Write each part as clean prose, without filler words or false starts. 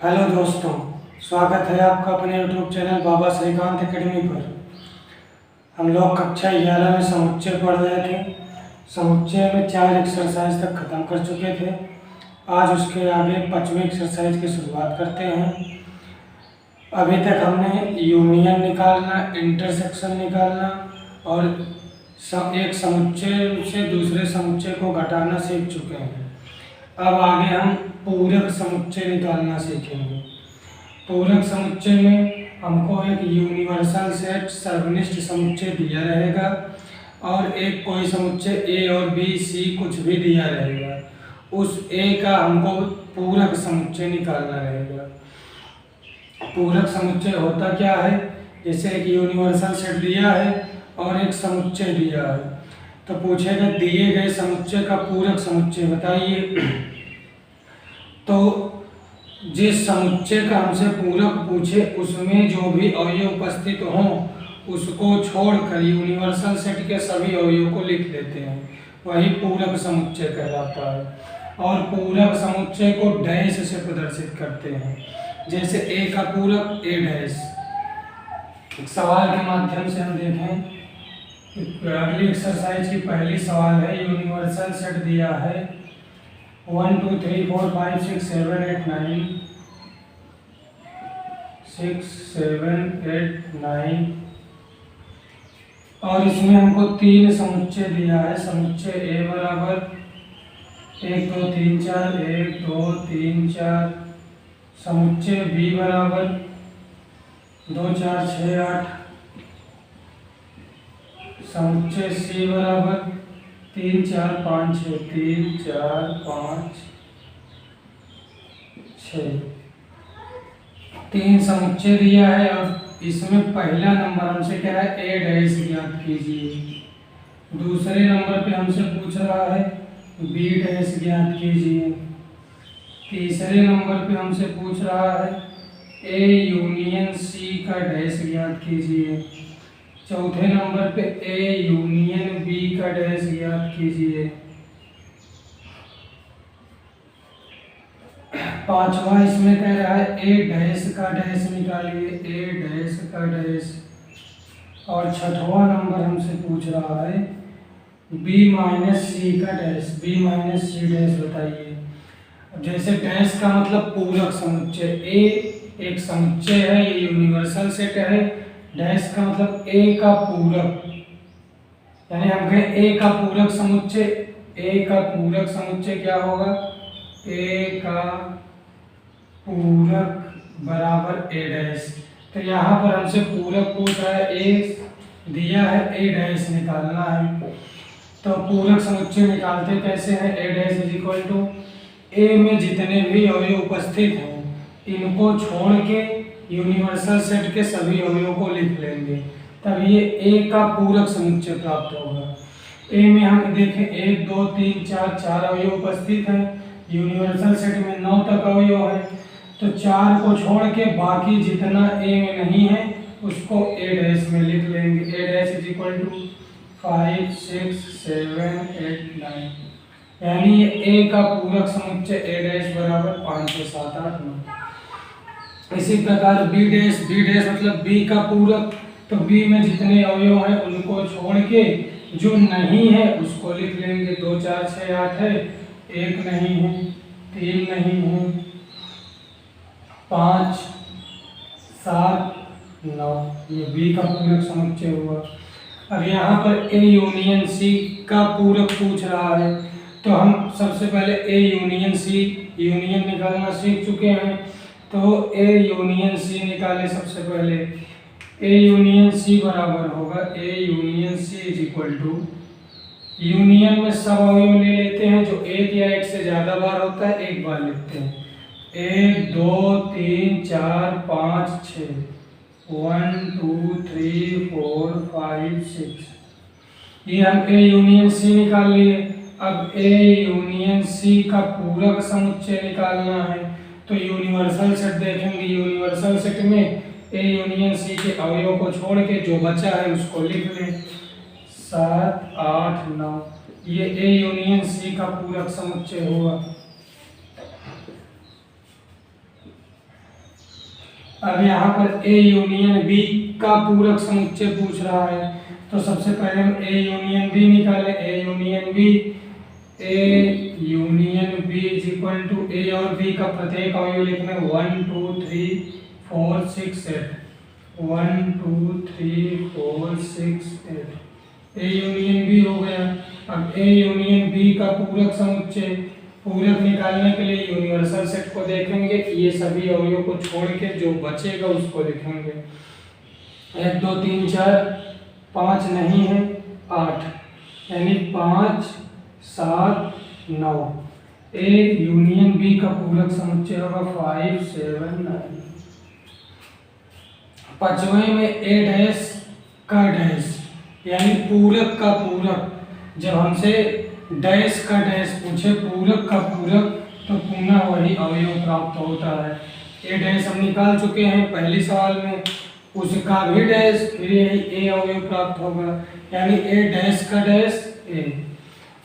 Hello दोस्तों, स्वागत है आपका अपने यूट्यूब चैनल बाबा श्रीकांत एकेडमी पर। हम लोग कक्षा 11 में समुच्चय पढ़ रहे थे। समुच्चय में 4 एक्सरसाइज तक ख़त्म कर चुके थे। आज उसके आगे 5वीं एक्सरसाइज की शुरुआत करते हैं। अभी तक हमने यूनियन निकालना, इंटरसेक्शन निकालना और एक समुच्चय से दूसरे समुच्चय को घटाना सीख चुके हैं। अब आगे हम पूरक समुच्चय निकालना सीखेंगे। पूरक समुच्चय में हमको एक यूनिवर्सल सेट सर्वनिष्ठ समुच्चय दिया रहेगा और एक कोई समुच्चय ए और बी सी कुछ भी दिया रहेगा। उस ए का हमको पूरक समुच्चय निकालना रहेगा। पूरक समुच्चय होता क्या है? जैसे एक यूनिवर्सल सेट दिया है और एक समुच्चय दिया है, तो पूछेगा दिए गए समुच्चय का पूरक समुच्चय बताइए। तो जिस समुच्चय का हमसे पूरक पूछे उसमें जो भी अवयव उपस्थित हों उसको छोड़कर यूनिवर्सल सेट के सभी अवयव को लिख लेते हैं, वही पूरक समुच्चय कहलाता है। और पूरक समुच्चय को डैश से प्रदर्शित करते हैं, जैसे ए का पूरक ए डैश। एक सवाल के माध्यम से हम देखें। अगली एक्सरसाइज की पहली सवाल है, यूनिवर्सल सेट दिया है 1 2 3 4 5 6 7 8 9 6 7 8 9 और इसमें हमको 3 समुच्चय दिया है। समुच्चय ए बराबर 1 2 3 4 1 2 3 4। समुच्चय बी बराबर 2 4 6 8। समुच्चय सी बराबर 3 4 5 6 3 4 5 6। 3 समुच्चय दिया है और इसमें पहला नंबर हमसे कह रहा है ए डैश ज्ञात कीजिए। दूसरे नंबर पे हमसे पूछ रहा है बी डैश ज्ञात कीजिए। तीसरे नंबर पे हमसे पूछ रहा है ए यूनियन सी का डैश ज्ञात कीजिए। चौथे नंबर पे ए यूनियन बी का डैश ज्ञात कीजिए। पांचवा इसमें कह रहा है ए डैश का डैश निकालिए, ए डैश का डैश। और छठवां नंबर हमसे पूछ रहा है बी माइनस सी का dash, B minus C dash बताइए। जैसे डैश का मतलब पूरक समुच्चय, ए एक समुच्चय है, ये यूनिवर्सल सेट है। डैश का मतलब ए का पूरक, यानी हम कहें ए का पूरक समुच्चय। ए का पूरक समुच्चय क्या होगा? ए का पूरक बराबर ए डैश। तो यहाँ पर हमसे पूरक पूछ रहा है, ए दिया है, ए डैश निकालना है। तो पूरक समुच्चय निकालते कैसे हैं? ए डैश इज इक्वल टू ए में जितने भी अवयव उपस्थित हैं इनको छोड़ के यूनिवर्सल सेट के सभी अवयवों को लिख लेंगे, तब ये ए का पूरक समुच्चय प्राप्त होगा। ए में हम देखें 1 2 3 4 4 अवयव उपस्थित हैं। यूनिवर्सल सेट में 9 तक अवयव है, तो 4 को छोड़ के बाकी जितना ए में नहीं है उसको ए डैश में लिख लेंगे। ए डैश इज इक्वल टू 5 6 7 8 9, यानी ये ए का पूरक समुच्चय ए डैश बराबर 5 6 7 8 9। इसी प्रकार बी डैश, बी डैश मतलब बी का पूरक, तो बी में जितने अवयव हैं उनको छोड़ के जो नहीं है उसको लिख लेंगे। 2 4 6 8 है, 1 नहीं है, 3 नहीं है, 5 7 9, ये बी का पूरक समुच्चय हुआ। अब यहाँ पर ए यूनियन सी का पूरक पूछ रहा है, तो हम सबसे पहले ए यूनियन सी, यूनियन निकालना सीख चुके हैं। तो ए यूनियन सी निकाले सबसे पहले। ए यूनियन सी बराबर होगा, A union C is equal to, union में सब अवयव ले लेते हैं जो एक या एक से ज्यादा बार होता है, एक बार लिखते हैं। 1 2 3 4 5 6, 1 2 3 4 5 6, ये हम ए यूनियन सी निकाल लिए। अब ए यूनियन सी का पूरक समुच्चय निकालना है, तो यूनिवर्सल सेट देखेंगे। यूनिवर्सल सेट में ए यूनियन सी के अवयव को छोड़ के जो बचा है उसको लिख लें। 7 8 9, ये ए यूनियन सी का पूरक समुच्चय हुआ। अब यहाँ पर ए यूनियन बी का पूरक समुच्चय पूछ रहा है, तो सबसे पहले हम ए यूनियन बी निकालें। A union B is equal to A और बी का प्रत्येक अवयव लिखना 1 2 3 4 6 8 1 2 3 4 6 8 ए यूनियन बी हो गया। अब ए यूनियन बी का पूरक समुच्चय, पूरक निकालने के लिए यूनिवर्सल सेट को देखेंगे, ये सभी अवयव को छोड़ के जो बचेगा उसको लिखेंगे। 1 2 3 4 5 नहीं है 8, यानी 5 7 9। ए यूनियन बी का पूरक समुच्चय होगा 5 7 9। पांचवें में ए डैश का डैश, यानी पूरक का पूरक। जब हमसे डैश का डैश पूछे, पूरक का पूरक, तो पुनः वही अवयव प्राप्त होता है। ए डैश हम निकाल चुके हैं पहले सवाल में, उसका भी डैश, फिर यही ए अवयव प्राप्त होगा, यानी ए डैश का डैश ए।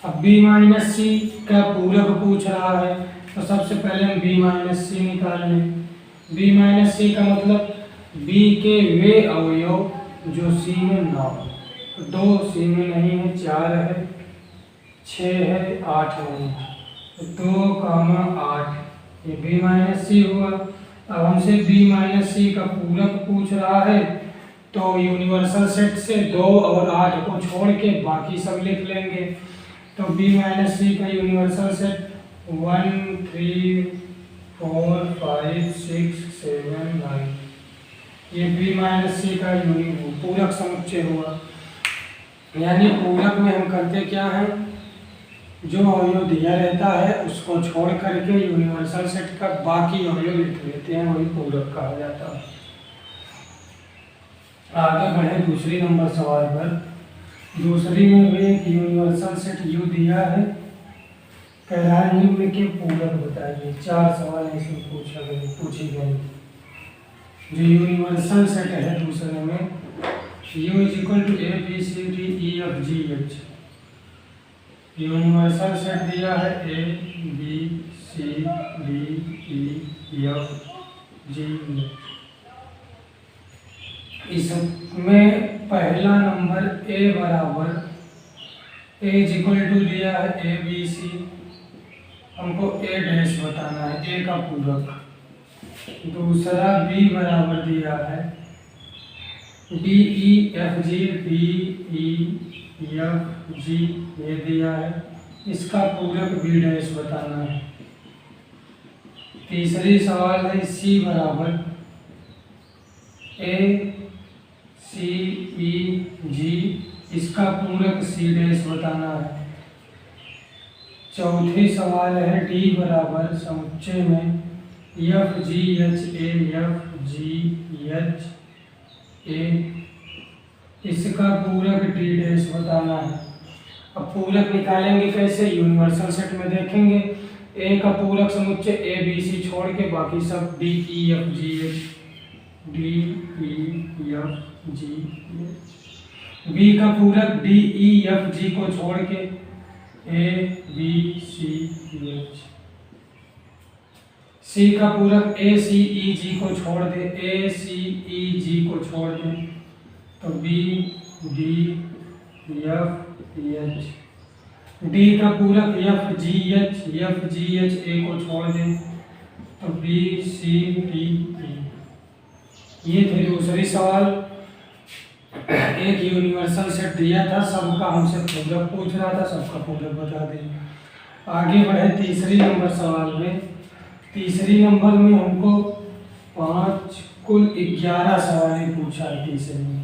अब बी माइनस सी का पूरक पूछ रहा है, तो सबसे पहले हम बी माइनस सी निकाल लें। बी माइनस सी का मतलब बी के वे अवयव जो सी में ना हो, तो 2 सी में नहीं है, 4 है, 6 है, 8 नहीं, तो 2 8, ये बी माइनस सी हुआ। अब हमसे बी माइनस सी का पूरक पूछ रहा है, तो यूनिवर्सल सेट से 2 और 8 को छोड़ के बाकी सब लिख लेंगे। तो बी माइनस सी का यूनिवर्सल सेट 1 3 4 5 6 7 9, ये बी माइनस सी का पूरक समुच्चय हुआ। यानी पूरक में हम करते क्या है, जो अवयव दिया रहता है उसको छोड़ करके यूनिवर्सल सेट का बाकी अवयव लिख लेते हैं, वही पूरक कहा जाता है। आगे बढ़े दूसरी नंबर सवाल पर। दूसरी में भी एक यूनिवर्सल सेट यू दिया है, कह रहा है निम्न के पूरक बताइए। 4 सवाल इसमें पूछी गई। जो यूनिवर्सल सेट है दूसरे में, U is equal to A B C D E F G H. Universal set दिया है A B C D E F G H. इसमें पहला नंबर ए बराबर ए इज इक्वल टू दिया है ए बी सी, हमको ए डैश बताना है, ए का पूरक। दूसरा बी बराबर दिया है D E F G D E F जी, ये दिया है, इसका पूरक बी डैश बताना है। तीसरी सवाल है सी बराबर ए सी ई जी, इसका पूरक सी डैश बताना है। चौथी सवाल है डी बराबर समुच्चय में F G H A F G H A, इसका पूरक डी डैश बताना है। अब पूरक निकालेंगे कैसे, यूनिवर्सल सेट में देखेंगे। ए का पूरक समुच्चय ए बी सी छोड़ के बाकी सब D E F G H, D E F G H. B का पूरक डी ई एफ जी को छोड़ के ए बी सी एच। सी का पूरक ए सी ई जी को छोड़ दे, ए सी ई जी को छोड़ दे, तो B D F H. D का पूरक एफ जी एच ए को छोड़ दे, तो बी सी डी ई। ये थे दूसरी सवाल। एक यूनिवर्सल सेट दिया था, सबका हमसे पूरक पूछ रहा था, सबका पूरक बता दिया। आगे बढ़े तीसरी नंबर सवाल में। तीसरी नंबर में हमको 5 कुल 11 सवाल पूछा है तीसरे में,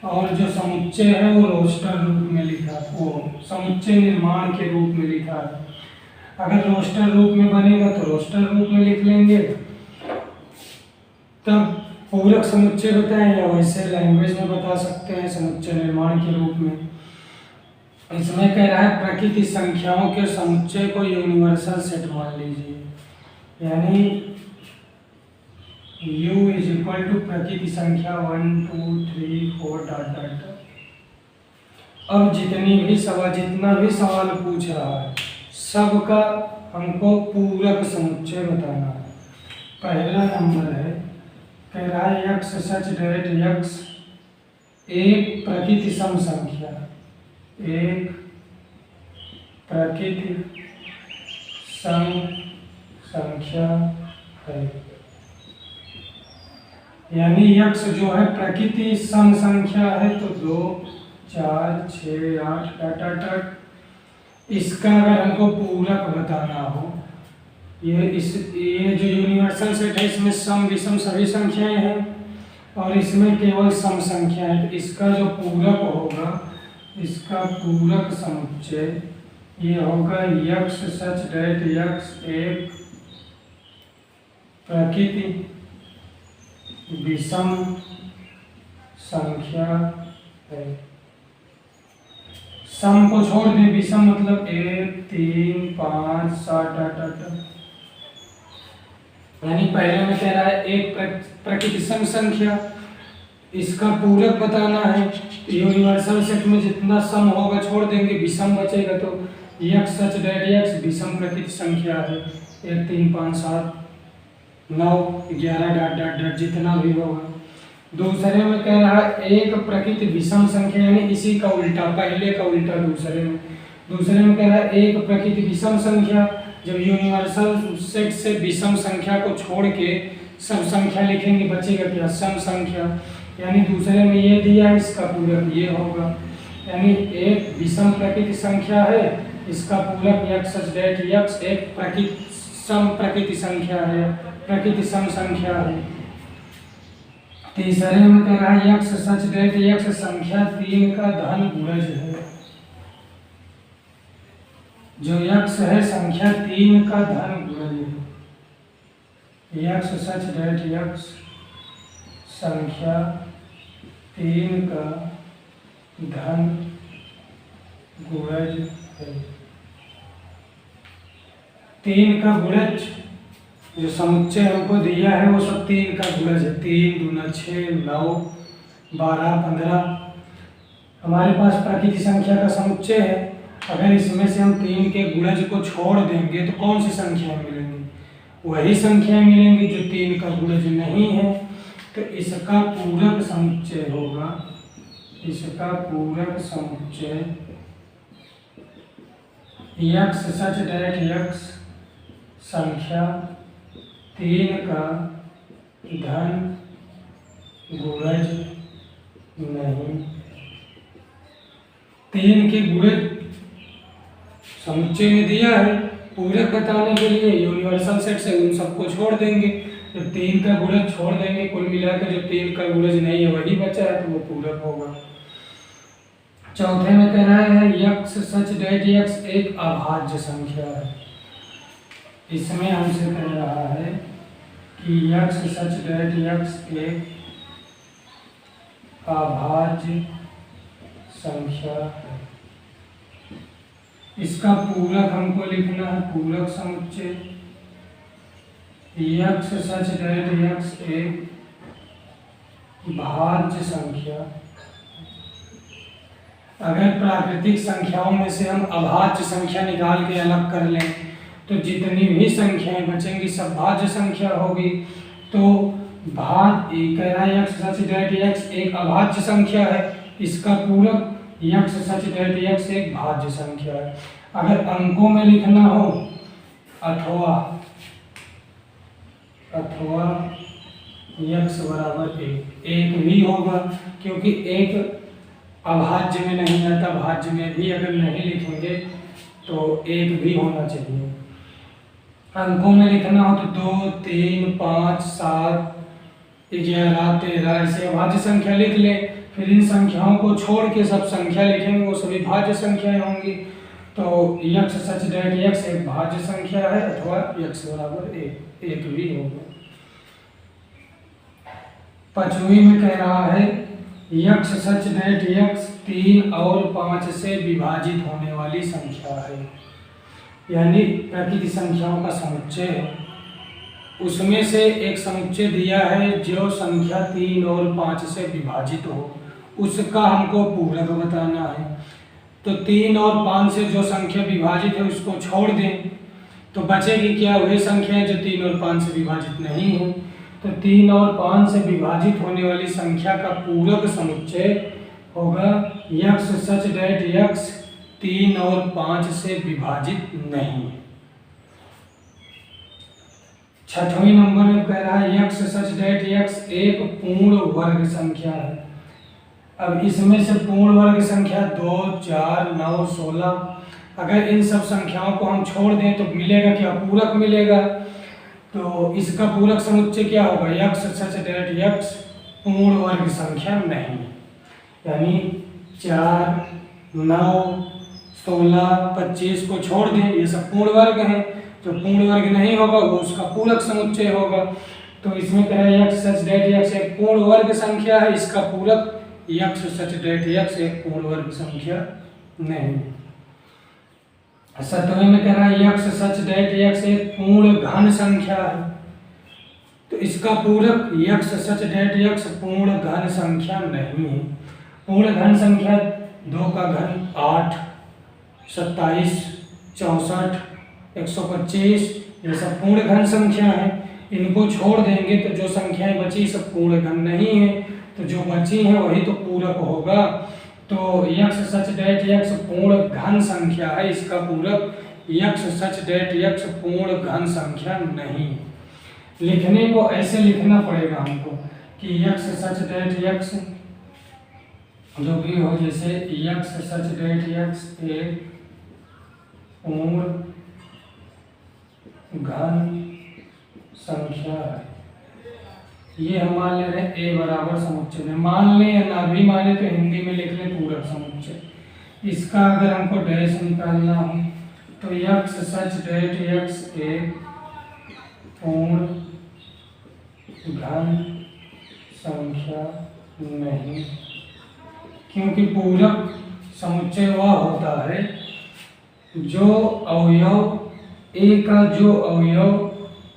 और जो समुच्चय है वो रोस्टर रूप में लिखा, वो समुच्चय निर्माण के रूप में लिखा है। अगर रोस्टर रूप में बनेगा तो रोस्टर रूप में लिख लेंगे, तब पूरक समुच्चय बताएं, या वैसे लैंग्वेज में बता सकते हैं समुच्चय निर्माण के रूप में। इसमें कह रहा है प्रकृति संख्याओं के समुच्चय को यूनिवर्सल सेट मान लीजिए, यानी U इज इक्वल टू प्रकृति संख्या 1 2 3 4 डॉट डॉट। अब जितना भी सवाल पूछ रहा है सबका हमको पूरक समुच्चय बताना है। पहला नंबर है कह रहा है यक्स सच डेट यक्स एक प्रकृति सम संख्या, एक प्रकृति सम संख्या है। यानी यक्स जो है प्रकृति सम संख्या है, तो 2 4 6 8 टट। इसका अगर हमको पूरक बताना हो, ये जो यूनिवर्सल सेट है इसमें सम विषम सभी संख्याएं हैं और इसमें केवल सम संख्या है, तो इसका जो पूरक होगा, इसका पूरक समुच्चय ये होगा यक्स सच डेट यक्स एक प्रकृति विषम संख्या है। सम को छोड़ दे, विषम मतलब 1 3 5 7 8 यानी पहले में कह रहा है एक प्रकृति सम संख्या, इसका पूरक बताना है। यूनिवर्सल सेट में जितना सम होगा छोड़ देंगे, विषम बचेगा, तो यक्स सच डेट यक्स विषम प्रकृति संख्या है। 1 3 5 7 9 11 डॉट डॉट डॉट जितना भी होगा। दूसरे में कह रहा है एक प्रकृति विषम संख्या, यानी इसी का उल्टा, पहले का उल्टा दूसरे में कह रहा है एक प्रकृति विषम संख्या। जब यूनिवर्सल सेट से विषम संख्या को छोड़ के सम संख्या लिखेंगे, बचेगा क्या, सम संख्या। यानी दूसरे में ये दिया, इसका पूरक ये होगा। यानी एक विषम प्रकृति संख्या है, इसका पूरक यक्स सच डेट यक्स एक प्रकृति संख्या है, प्रकृति सम संख्या है। तीसरे में कह रहा है यक्स सच डेट यक्स संख्या 3 का धन गुणज है। जो यक्स है संख्या 3 का धन गुणज है। यक्स सच डेट यक्स संख्या 3 का धन गुणज है। 3 का गुणज जो समुच्चय हमको दिया है वो सब 3 का गुणज है। 3 दूना 6 9 12 15 हमारे पास प्रकृति संख्या का समुच्चय है। अगर इसमें से हम 3 के गुणज को छोड़ देंगे तो कौन सी संख्याएं मिलेंगी, वही संख्याएं मिलेंगी जो 3 का गुणज नहीं है। तो इसका पूरक समुच्चय होगा, इसका पूरक समुच्चय यक्स सच डेट यक्स संख्या 3 का धन गुणज नहीं। 3 के गुणज समुच्चय में दिया है, पूरक बताने के लिए यूनिवर्सल सेट से उन सबको छोड़ देंगे। जब 3 का गुणज छोड़ देंगे, कुल मिलाकर जो 3 का गुणज नहीं है वही बचा है, तो वो पूरक होगा। चौथे में कह रहा है यक्स सच डेट यक्स एक अभाज्य संख्या है। इसमें हमसे कह रहा है कि यक्स सच डेट यक्स एक अभाज्य संख्या है। इसका पूरक हमको लिखना है, पूरक समुच्चय यक्स सच डेट यक्स एक भाज्य संख्या। अगर प्राकृतिक संख्याओं में से हम अभाज्य संख्या निकाल के अलग कर लें तो जितनी भी संख्याएं बचेंगी सब भाज्य संख्या होगी। तो कह रहा है यक्स सच डेट यक्स एक अभाज्य संख्या है, इसका पूरक यक्स सच डेट यक्स एक भाज्य संख्या है। अगर अंकों में लिखना हो अथवा यक्स बराबर एक भी होगा, क्योंकि एक अभाज्य में नहीं आता, भाज्य में भी अगर नहीं लिखेंगे तो एक भी होना चाहिए। अंकों में लिखना हो तो 2 3 5 7 11 13 ऐसे अभाज्य संख्या लिख ले। फिर इन संख्याओं को छोड़ के सब संख्या लिखेंगे, वो सभी भाज्य संख्याएं होंगी। तो यक्स सच डेट यक्स एक भाज्य संख्या है, अथवा यक्स बराबर एक भी होगा। पांचवी में कह रहा है यक्स सच डेट यक्स 3 और 5 से विभाजित होने वाली संख्या है। यानी प्रकृति संख्याओं का समुच्चय है, उसमें से एक समुच्चय दिया है जो संख्या 3 और 5 से विभाजित हो, उसका हमको पूरक बताना है। तो 3 और 5 से जो संख्या विभाजित है उसको छोड़ दें तो बचेगी क्या, वही संख्या है जो 3 और 5 से विभाजित नहीं है। तो 3 और 5 से विभाजित होने वाली संख्या का पूरक समुच्चय होगा यक्स सच डेट यक्स 3 और 5 से विभाजित नहीं। छठवीं नंबर में कह रहा है यक्स सच डेट यक्स एक पूर्ण वर्ग संख्या है। अब इसमें से पूर्ण वर्ग संख्या 2, 4, 9, 16 अगर इन सब संख्याओं को हम छोड़ दें तो मिलेगा क्या? पूरक मिलेगा। तो इसका पूरक समुच्चय क्या होगा? यक्स सच डेट यक्स पूर्ण वर्ग संख्या नहीं, यानी 4, 9, 16, 25 को छोड़ दें, ये सब पूर्ण वर्ग हैं। जो पूर्ण वर्ग नहीं होगा वो उसका पूरक समुच्चय होगा। तो इसमें कह रहे हैं यक्स सच डेट यक्स एक पूर्ण वर्ग संख्या है, इसका पूरक यक्स सच डेट यक्स एक पूर्ण वर्ग संख्या नहीं। सतवें में कह रहा है यक्स सच डेट यक्स एक पूर्ण घन संख्या है, तो इसका पूरक यक्स सच डेट यक्स पूर्ण घन संख्या नहीं है। पूर्ण घन संख्या 2 का घन 8, 27, 64, 125 ये सब पूर्ण घन संख्या है। इनको छोड़ देंगे तो जो संख्याएं बची सब पूर्ण घन नहीं है, तो जो बची हैं वही तो पूरक होगा। तो यक्स सच डेट यक्स पूर्ण घन संख्या है, इसका पूरक यक्स सच डेट यक्स पूर्ण घन संख्या नहीं। लिखने को ऐसे लिखना पड़ेगा हमको कि यक्स सच डेट यक्स जो भी हो, जैसे यक्स सच डेट यक्स एक पूर्ण घन संख्या है। ये हम मान ले रहे हैं ए बराबर समुच्चय में, मान लें या ना भी माने तो हिंदी में लिख लें पूरक समुच्चय। इसका अगर हमको डैश निकालना हो तो यक्स सच डेट यक्स एक पूर्ण घन संख्या नहीं, क्योंकि पूरक समुच्चय वह होता है जो अवयव ए का जो अवयव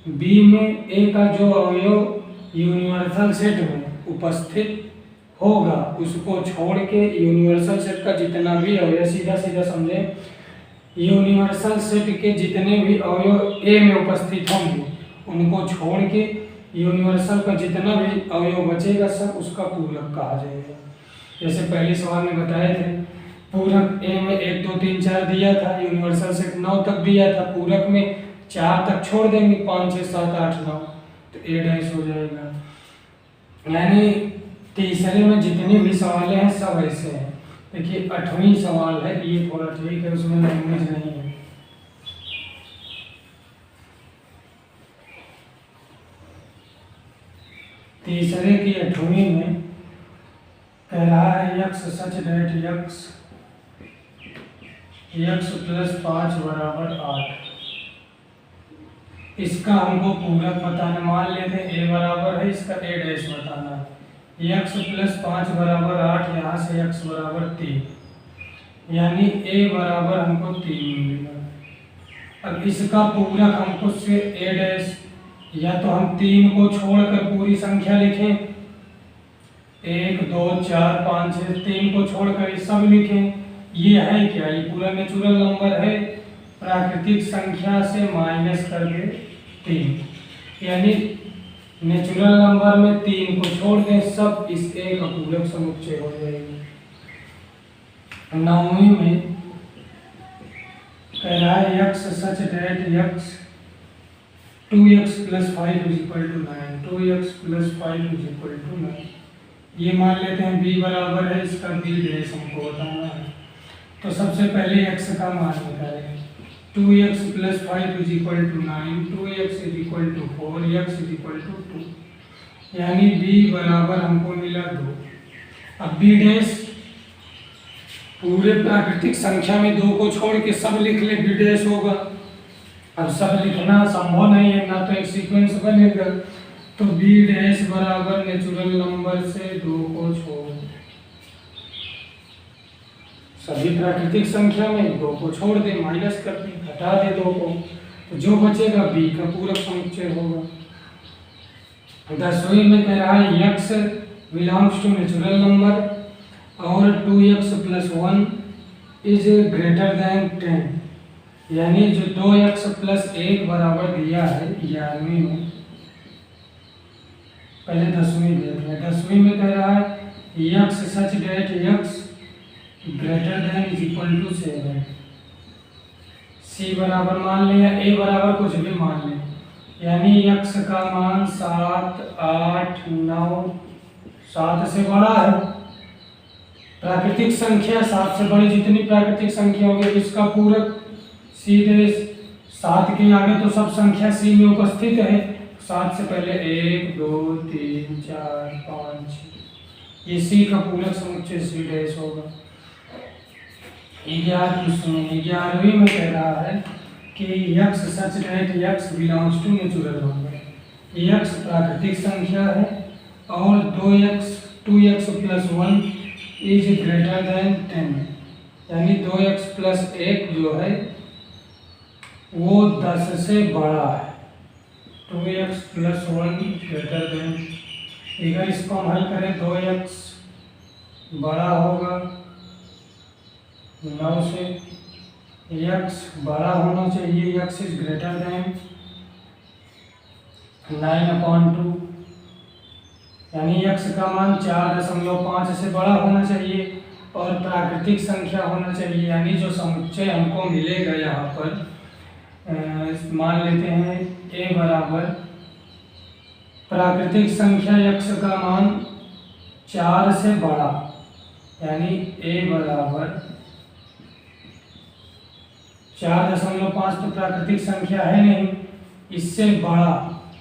बी में, ए का जो अवयव यूनिवर्सल सेट में उपस्थित होगा उसको छोड़ के यूनिवर्सल सेट का जितना भी अवयव, सीधा सीधा समझे, यूनिवर्सल सेट के जितने भी अवयव ए में उपस्थित होंगे उनको छोड़ के यूनिवर्सल का जितना भी अवयव बचेगा सब उसका पूरक कहा जाएगा। जैसे पहले सवाल में बताए थे, पूरक ए में 1, 2, 3, 4 दिया था, यूनिवर्सल सेट 9 तक दिया था, पूरक में 4 तक छोड़ देंगे, 5, 6, 7, 8, 9 तो ए डैश हो जाएगा। यानी तीसरे में जितने भी सवाल हैं सब ऐसे हैं। देखिए 8वां सवाल है, ये थोड़ा ठीक है, उसमें लैंग्वेज नहीं है। तीसरे की 8वीं में कह रहा है x such that x x plus 5 बराबर 8। इसका हमको पूरक बताना, मान लेते हैं ए बराबर है, इसका ए डैश बताना है। यक्स प्लस 5 बराबर 8, यहाँ से यक्स बराबर 3, यानी ए बराबर हमको 3 मिलेगा। अब इसका पूरक हमको से ए डैश, या तो हम 3 को छोड़कर पूरी संख्या लिखें, 1, 2, 4, 5, 6, 3 को छोड़कर ये सब लिखें। ये है क्या? ये पूरा नेचुरल नंबर है, प्राकृतिक संख्या से माइनस करके 3, यानी नेचुरल नंबर में 3 को छोड़ दें, सब इस ए का पूरक समुच्चय हो जाएगा। 9वीं में कह रहा है x such that x 2x plus 5 is equal to 9, 2x plus 5 is equal to 9। ये मान लेते हैं b बराबर है, इसका b डैश हमको बताना है। तो सबसे पहले x का मान निकालेंगे, 2x plus 5 is equal to 9, 2x is equal to 4, x is equal to 2, यानी b बराबर हमको मिला 2। अब b डैश पूरे प्राकृतिक संख्या में 2 को छोड़ के सब लिख ले, b डैश होगा। अब सब लिखना संभव नहीं है, ना तो एक सीक्वेंस बनेगा, तो b डैश बराबर नेचुरल नंबर से 2 को छोड़, सभी प्राकृतिक संख्या में 2 को छोड़ दे, माइनस कर दे, हटा दे 2 को, तो जो बचेगा b का पूरक समुच्चय होगा। 10वीं में कह रहा है x belongs to natural number और 2x plus 1 is greater than 10, यानी जो 2x प्लस 1 बराबर दिया है 11वीं में, पहले 10वीं देख लें। 10वीं में कह रहा है x such that x greater than is equal to 7। C बराबर मान लें या ए बराबर कुछ भी मान लें, यानी यक्स का मान 7, 8, 9, 7 से बड़ा है। प्राकृतिक संख्या 7 से बड़ी जितनी प्राकृतिक संख्या होगी इसका पूरक सीधे 7 के आगे तो सब संख्या सी में उपस्थित है। 7 से पहले 1, 2, 3, 4, 5, 6, ये सी का पूरक समुच्चय सी डैश होगा। 11वीं में कह रहा है कि x such that x belongs to natural number. X प्राकृतिक संख्या है और 2x plus 1 is greater than 10, यानी 2x प्लस 1 जो है वो 10 से बड़ा है। 2x प्लस 1 ग्रेटर देन, अगर इसको हम हल करें 2x बड़ा होगा 9 से, x बड़ा होना चाहिए, x इज ग्रेटर देन 9/2, यानी x का मान 4.5 से बड़ा होना चाहिए और प्राकृतिक संख्या होना चाहिए, यानी जो समुच्चय हमको मिलेगा यहाँ पर मान लेते हैं a बराबर प्राकृतिक संख्या x का मान 4 से बड़ा, यानी a बराबर 4.5 तो प्राकृतिक संख्या है नहीं, इससे बड़ा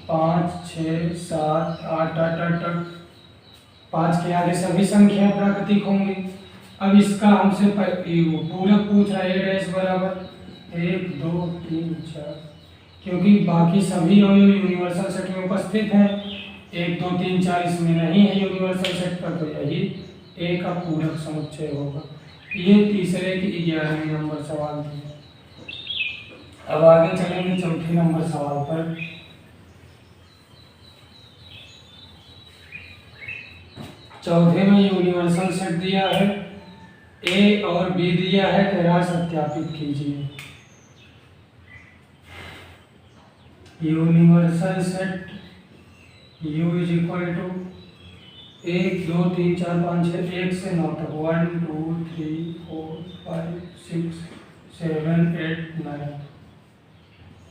5, 6, 7, 8, 8, 5 के आगे सभी संख्या प्राकृतिक होंगी। अब इसका हमसे पूरक पूछ रहा है a' बराबर 1, 2, 3, 4, क्योंकि बाकी सभी अवयव यूनिवर्सल सेट में उपस्थित हैं, 1, 2, 3, 4 इसमें नहीं है यूनिवर्सल सेट का, तो यही a का पूरक समुच्चय होगा। ये तीसरे की 11वीं नंबर सवाल थी। अब आगे चलेंगे चौथे नंबर सवाल पर। चौथे में यूनिवर्सल सेट दिया है, ए और बी दिया है, कह रहा सत्यापित कीजिए। Universal set U is equal to 1, 2, 3, 4, 5, 6, 1 से 9 तक 1, 2, 3, 4, 5, 6, 7, 8, 9।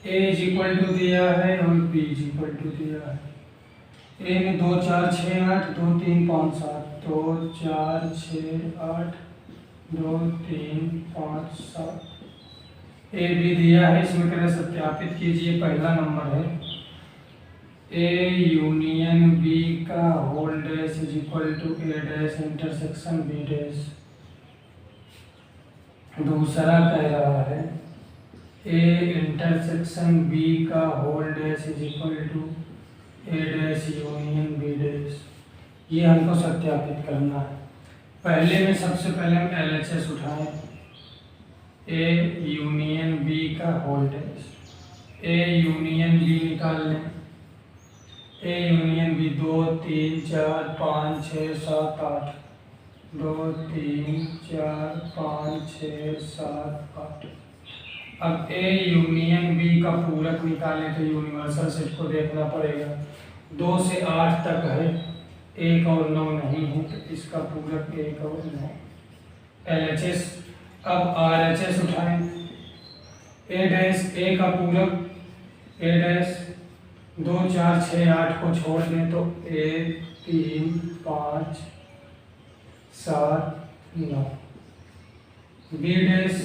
a इज इक्वल टू दिया है और b इज इक्वल टू दिया है। a में 2, 4, 6, 8, 2, 3, 5, 7, 2, 4, 6, 8, 2, 3, 5, 7। a b दिया है, इसमें करें सत्यापित कीजिए। पहला नंबर है a यूनियन b का whole dash is equal to a dash intersection b dash. दूसरा कह रहा है a इंटरसेक्शन b का whole dash is equal to a dash union b dash. ये हमको सत्यापित करना है। पहले में सबसे पहले हम LHS उठाएं, a यूनियन b का whole dash, a union b निकाल लें। a union b 2, 3, 4, 5, 6, 7, 8, 2, 3, 4, 5, 6, 7, 8। अब a यूनियन b का पूरक निकालें तो यूनिवर्सल सेट को देखना पड़ेगा। 2 से 8 तक है, 1 और 9 नहीं है, तो इसका पूरक 1 और 9। LHS, अब RHS उठाएं। a डैश a का पूरक a डैश 2, 4, 6, 8 को छोड़ दें तो 1, 3, 5, 7, 9। b dash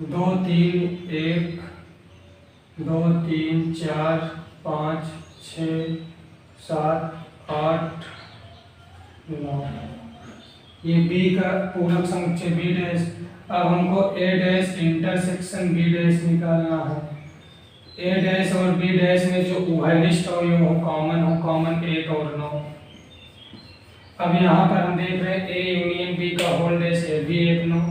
2, 3, 1, 2, 3, 4, 5, 6, 7, 8, 9। ये b का पूरक समुच्चय b डैश। अब हमको a dash intersection b dash निकालना है। a डैश और b डैश में जो उभयनिष्ठ अवयव हो कॉमन 1 और 9। अब यहाँ पर हम देख रहे हैं a यूनियन b का होल डैश है भी 1, 9,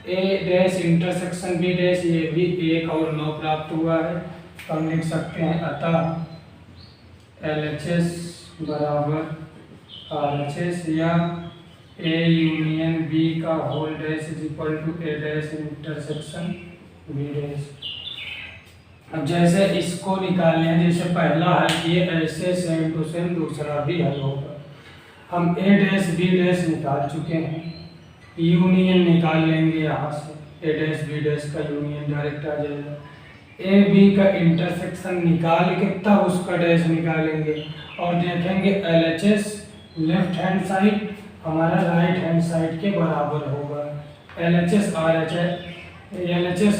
a dash intersection b dash ये भी 1 और 9 प्राप्त हुआ है। तो हम लिख सकते हैं अतः LHS बराबर RHS या a यूनियन b का whole dash is equal to a dash intersection b dash. अब जैसे इसको निकालने हैं, जैसे पहला हल किए ऐसे सेम टू सेम दूसरा भी हल होगा। हम ए डैश बी डैश निकाल चुके हैं, यूनियन निकाल लेंगे यहाँ से, ए डैश बी डैश का यूनियन डायरेक्ट आ जाएगा। ए बी का इंटरसेक्शन निकाल के तब उसका डैश निकालेंगे और देखेंगे LHS लेफ्ट हैंड साइड हमारा राइट हैंड साइड के बराबर होगा, LHS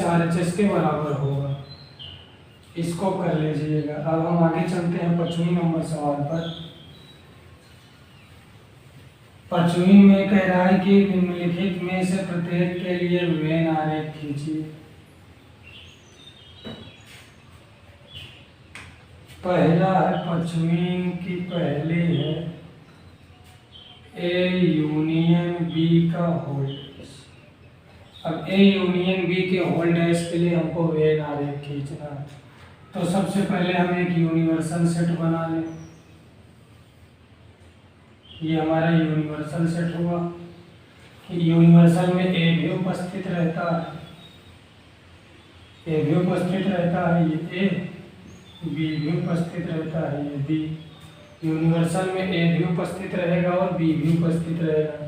RHS के बराबर होगा। इसको कर लीजिएगा। अब हम आगे चलते हैं 5वें नंबर सवाल पर। 5वीं में कह रहा है कि निम्नलिखित में से प्रत्येक के लिए वेन आरेख खींचिए। पहला है 5वीं की पहली है ए यूनियन बी का होल डैश। अब ए यूनियन बी के होल डैश के लिए हमको वेन आरेख खींचना है, तो सबसे पहले हम एक यूनिवर्सल सेट बना लें। ये हमारा यूनिवर्सल सेट हुआ। यूनिवर्सल में ए भी उपस्थित रहता है, ए भी उपस्थित रहता है, ये ए, बी भी उपस्थित रहता है, ये बी। यूनिवर्सल में ए भी उपस्थित रहेगा और बी भी उपस्थित रहेगा।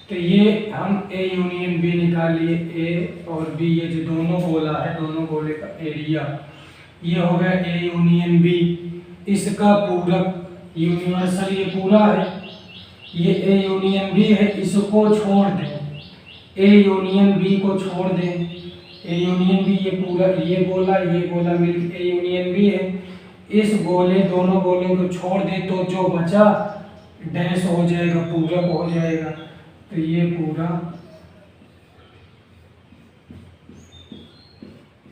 तो ये हम ए यूनियन बी निकाल लिए, ए और बी, ये जो दोनों गोला है, दोनों गोले का एरिया, ये हो गया ए यूनियन बी। इसका पूरक यूनिवर्सल ये पूरा है, ये ए यूनियन बी है, इसको छोड़ दें, ए यूनियन बी को छोड़ दें। ए यूनियन बी ये पूरा, ये गोला मिल ए यूनियन बी है। इस गोले, दोनों गोलों को छोड़ दें तो जो बचा डैश हो जाएगा, पूरक हो जाएगा। तो ये पूरा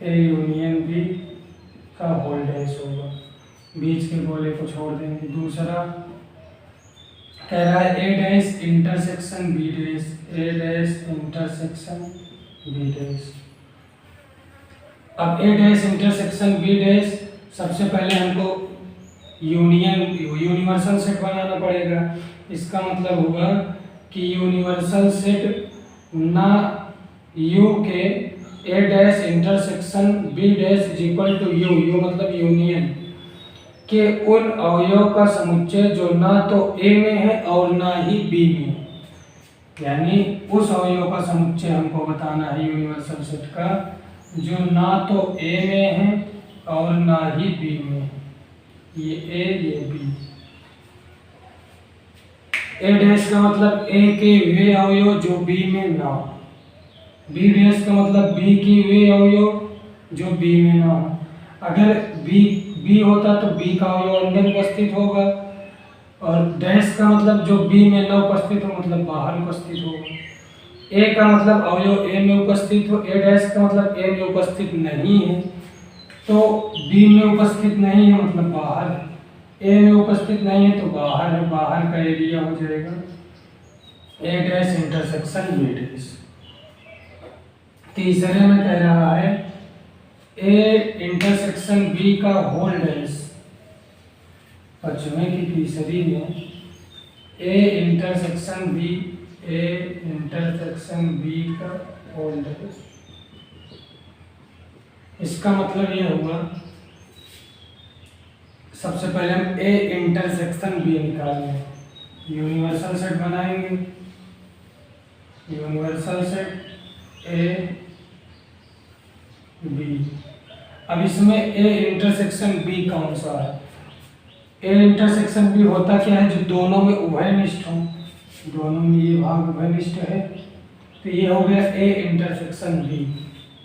ए यूनियन बी का होल डैश होगा, बीच के गोले को छोड़ देंगे। दूसरा कह रहा है A dash intersection B dash, A dash intersection B dash. अब ए डैश इंटरसेक्शन बी डैश, सबसे पहले हमको यूनिवर्सल सेट बनाना पड़ेगा। इसका मतलब हुआ कि यूनिवर्सल सेट ना यू के A dash intersection B dash is equal to U, U मतलब यूनियन के उन अवयव का समुच्चय जो ना तो ए में है और ना ही बी में है। यानी उस अवयव का समुच्चय हमको बताना है यूनिवर्सल सेट का जो ना तो ए में है और ना ही बी में है। ये ए, ये बी। ए डैश का मतलब ए के वे अवयव जो बी में ना हो, बी डैश का मतलब बी की वे अवयव जो बी में ना हो। अगर बी होता तो बी का अवयव अंदर उपस्थित होगा, और डैश का मतलब जो बी में न उपस्थित हो मतलब बाहर उपस्थित होगा। ए का मतलब अवयव ए में उपस्थित हो, ए डैश का मतलब ए में उपस्थित नहीं है, तो बी में उपस्थित नहीं है मतलब बाहर है, ए में उपस्थित नहीं है तो बाहर है, बाहर का एरिया हो जाएगा A dash intersection B dash. तीसरे में कह रहा है ए इंटरसेक्शन बी का होल डैश। 5वें की तीसरी में A intersection B, A intersection B का होल डैश। इसका मतलब यह हुआ, सबसे पहले हम ए इंटरसेक्शन बी निकालेंगे, यूनिवर्सल सेट बनाएंगे, यूनिवर्सल सेट ए बी। अब इसमें ए इंटरसेक्शन बी कौन सा है? ए इंटरसेक्शन बी होता क्या है, जो दोनों में उभयनिष्ठ हो, दोनों में ये भाग उभयनिष्ठ है, तो ये हो गया ए इंटरसेक्शन बी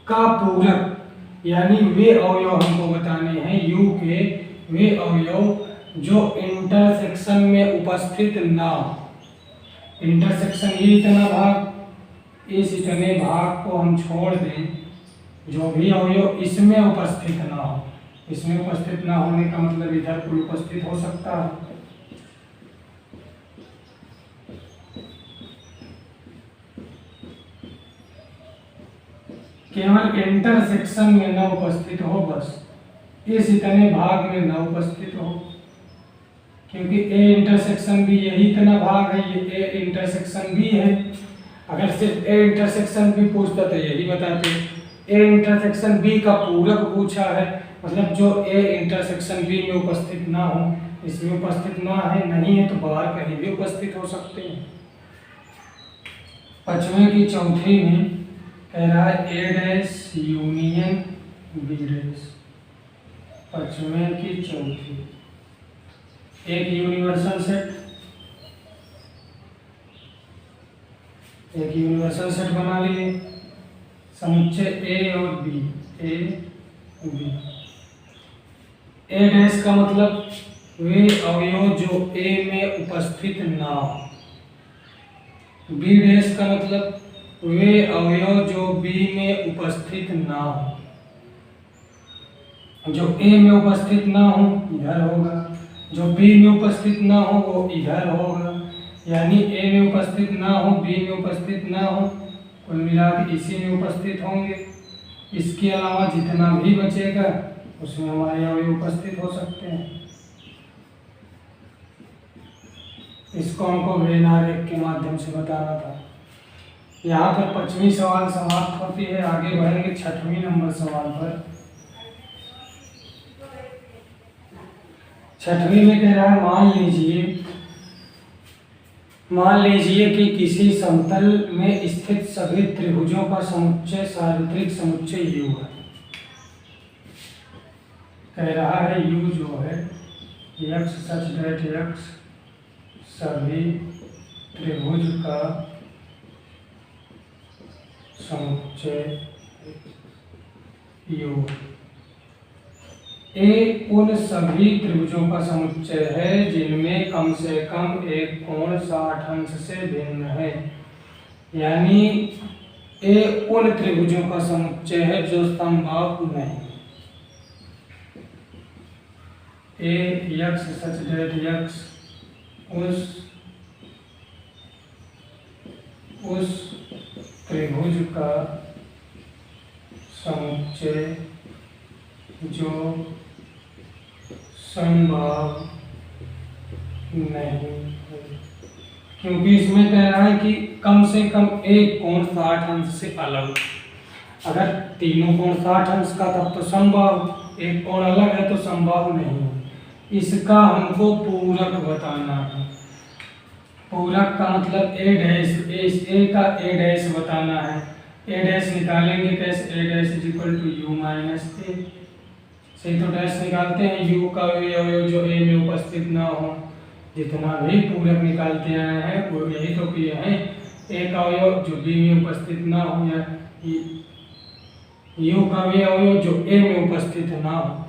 का पूरक। यानी वे अवयव हमको बताने हैं यू के, वे अवयव जो इंटरसेक्शन में उपस्थित ना हो। इंटरसेक्शन ये इतना भाग, इस इतने भाग को हम छोड़ दें, जो भी अवयव इसमें उपस्थित ना हो। इसमें उपस्थित ना होने का मतलब इधर कोई उपस्थित हो सकता है। केवल इंटरसेक्शन में न उपस्थित हो, बस इस इतने भाग में न उपस्थित हो, क्योंकि ए इंटरसेक्शन बी यही इतना भाग है, ये ए इंटरसेक्शन बी है। अगर सिर्फ ए इंटरसेक्शन बी पूछता तो यही बताते। ए इंटरसेक्शन बी का पूरक पूछा है, मतलब जो ए इंटरसेक्शन बी में उपस्थित ना हो, इसमें उपस्थित ना है, नहीं है तो बाहर कहीं भी उपस्थित हो सकते हैं। पांचवें की चौथी में कह रहा है A dash union B dash. पांचवें की चौथी एक यूनिवर्सल सेट, एक यूनिवर्सल सेट बना लिए, समुच्चय ए और B, A B. A dash का मतलब वे अवयव जो ए में उपस्थित ना हो, बी डैश का मतलब वे अवयव जो बी में उपस्थित ना हो। जो ए में उपस्थित ना हो इधर होगा, जो बी में उपस्थित ना हो वो इधर होगा। यानी ए में उपस्थित ना हो, बी में उपस्थित ना हो, कुल मिला के इसी में उपस्थित होंगे। इसके अलावा जितना भी बचेगा उसमें हमारे अवयव उपस्थित हो सकते हैं। इसको हमको वेन आरेख के माध्यम से बताना था। यहाँ पर 5वीं सवाल समाप्त होती है। आगे बढ़ेंगे 6वें नंबर सवाल पर। 6वीं में कह रहा है मान लीजिए कि किसी समतल में स्थित सभी त्रिभुजों का समुच्चय सार्वत्रिक समुच्चय U है। कह रहा है U जो है x सच दैट x सभी त्रिभुज का समुच्चय U। ए उन सभी त्रिभुजों का समुच्चय है जिनमें कम से कम एक कोण 60 अंश से भिन्न है। यानी ए उन त्रिभुजों का समुच्चय है जो समबाहु नहीं। ए यक्स सच दैट यक्स उस त्रिभुज का समुच्चय जो समबाहु नहीं है। क्योंकि इसमें कह रहा है कि कम से कम एक कोण 60 अंश से अलग। अगर तीनों कोण 60 अंश का तब तो समबाहु, एक कोण अलग है तो समबाहु नहीं है। इसका हमको पूरक बताना है। पूरक का मतलब ए डैश, ए का ए डैश बताना है। ए डैश निकालेंगे कैसे? A dash is equal to U minus A से तो डैश निकालते हैं। यू का अवयव जो ए में उपस्थित ना हो, जितना भी पूरक निकालते आए हैं वो यही तो किए हैं। ए का अवयव जो बी में उपस्थित ना हो, या यू का अवयव जो ए में उपस्थित ना हो,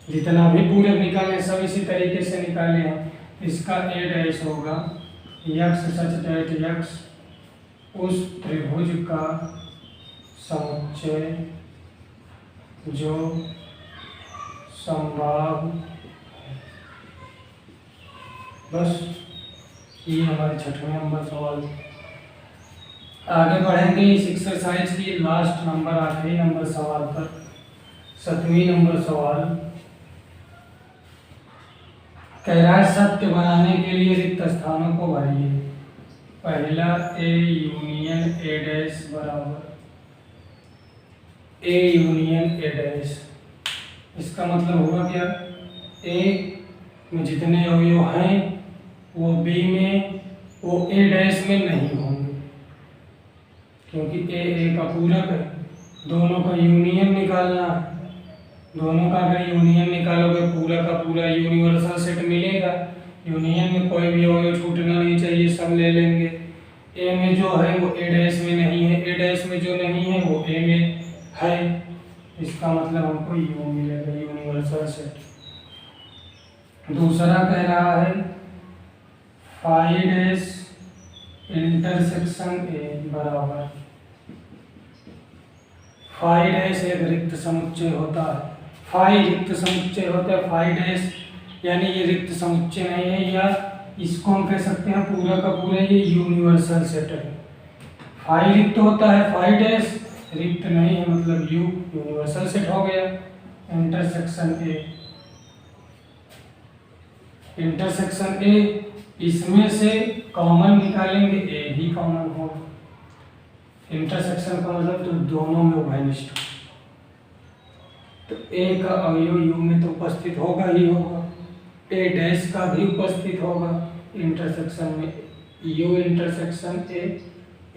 जितना भी पूरक निकाले सब इसी तरीके से निकाले हैं। इसका ए डैश होगा यक्स सच दैट यक्स उस त्रिभुज का समुच्चय जो समबाहु। बस ये हमारे 6वें नंबर सवाल। आगे बढ़ेंगे इस एक्सरसाइज की लास्ट नंबर 8वें नंबर सवाल पर। 7वें नंबर सवाल कह रहा है सत्य बनाने के लिए रिक्त स्थानों को भरिए। पहला ए यूनियन ए डैश बराबर ए यूनियन ए डैश। इसका मतलब हुआ क्या? ए में जितने अवयव हैं वो बी में, वो ए डैश में नहीं होंगे, क्योंकि ए का पूरक है। दोनों का यूनियन निकालना है। दोनों का अगर यूनियन निकालोगे पूरा का पूरा यूनिवर्सल सेट मिलेगा। यूनियन में कोई भी अवयव छूटना नहीं चाहिए, सब ले लेंगे। ए में जो है वो ए डैश में नहीं है, ए डैश में जो नहीं है वो ए में है। इसका मतलब हमको यू मिलेगा, यूनिवर्सल सेट। दूसरा कह रहा है फाई डैश इंटरसेक्शन ए बराबर फाई डैश एक रिक्त समुच्चय होता है। फाई रिक्त समुच्चय होता है, फाई डैश यानी ये रिक्त समुच्चय नहीं है, या इसको हम कह सकते हैं पूरा का पूरा ये यूनिवर्सल सेट है। फाई रिक्त होता है, फाई डैश रिक्त नहीं है, मतलब यू यूनिवर्सल सेट हो गया। इंटरसेक्शन ए, इसमें से कॉमन निकालेंगे, ए ही कॉमन होगा। इंटरसेक्शन का मतलब तो दोनों में उभयनिष्ठ। तो ए का अवयव यू में तो उपस्थित होगा ही होगा, ए डैश का भी उपस्थित होगा इंटरसेक्शन में, यू इंटरसेक्शन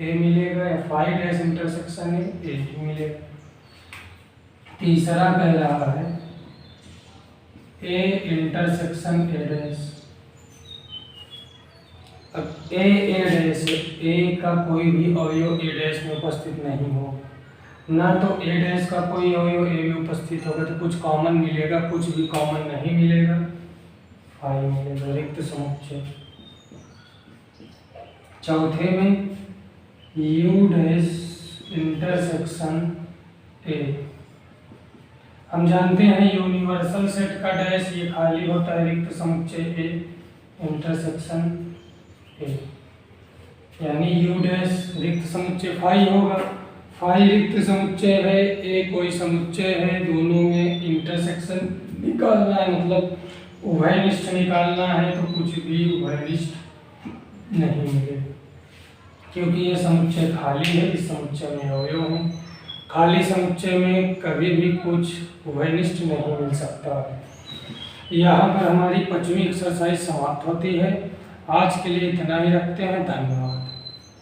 ए मिलेगा, या phi dash intersection A U मिलेगा। तीसरा कह रहा है ए इंटरसेक्शन ए डैश। अब ए डैश, ए का कोई भी अवयव ए डैश में उपस्थित नहीं होगा, ना तो ए डैश का कोई अवयव ए में उपस्थित होगा, तो कुछ कॉमन मिलेगा, कुछ भी कॉमन नहीं मिलेगा, फाई मिलेगा, रिक्त समुच्चय। चौथे में यू डैश इंटरसेक्शन ए। हम जानते हैं यूनिवर्सल सेट का डैश ये खाली होता है, रिक्त समुच्चय ए इंटरसेक्शन ए, यानी यू डैश रिक्त समुच्चय फाई होगा। फाई रिक्त समुच्चय है, ए कोई समुच्चय है, दोनों में इंटरसेक्शन निकालना है, मतलब उभयनिष्ठ निकालना है, तो कुछ भी उभयनिष्ठ नहीं मिलेगा, क्योंकि ये समुच्चय खाली है, इस समुच्चय में अवयव है। खाली समुच्चय में कभी भी कुछ उभयनिष्ठ नहीं मिल सकता है। यहाँ पर हमारी 5वीं एक्सरसाइज समाप्त होती है। आज के लिए इतना ही रखते हैं, धन्यवाद।